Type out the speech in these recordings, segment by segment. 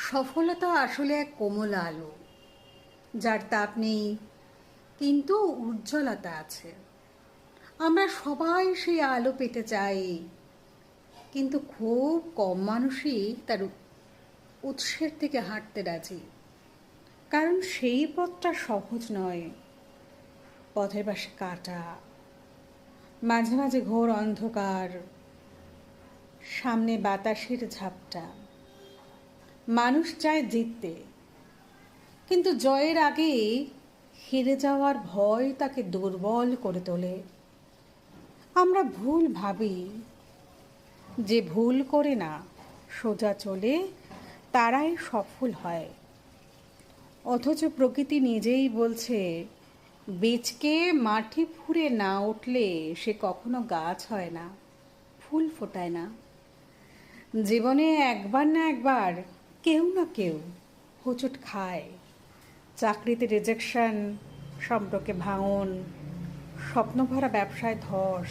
সফলতা আসলে এক কোমল আলো, যার তাপ নেই কিন্তু উজ্জ্বলতা আছে। আমরা সবাই সেই আলো পেতে চাই, কিন্তু খুব কম মানুষই তার উৎসের থেকে হাঁটতে রাজি। কারণ সেই পথটা সহজ নয়। পথের পাশে কাটা, মাঝে মাঝে ঘোর অন্ধকার, সামনে বাতাসের ঝাপটা। মানুষ চায় জিততে, কিন্তু জয়ের আগে হেরে যাওয়ার ভয় তাকে দুর্বল করে তোলে। আমরা ভুল ভাবি, যে ভুল করে না সোজা চলে তারাই সফল হয়। অথচ প্রকৃতি নিজেই বলছে, বীজকে মাটি ফুঁড়ে না উঠলে সে কখনো গাছ হয় না, ফুল ফোটায় না। জীবনে একবার না একবার কেউ না কেউ হোঁচট খায়। চাকরিতে রিজেকশন, সম্পর্কে ভাঙন, স্বপ্নভরা ব্যবসায় ধস,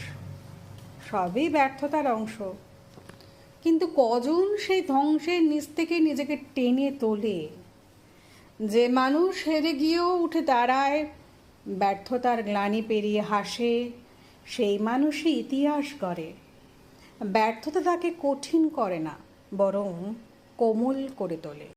সবই ব্যর্থতার অংশ। কিন্তু কজন সেই ধ্বংসের নিচ থেকে নিজেকে টেনে তোলে? যে মানুষ হেরে গিয়েও উঠে দাঁড়ায়, ব্যর্থতার গ্লানি পেরিয়ে হাসে, সেই মানুষই ইতিহাস গড়ে। ব্যর্থতা তাকে কঠিন করে না, বরং কোমল করে তোলে।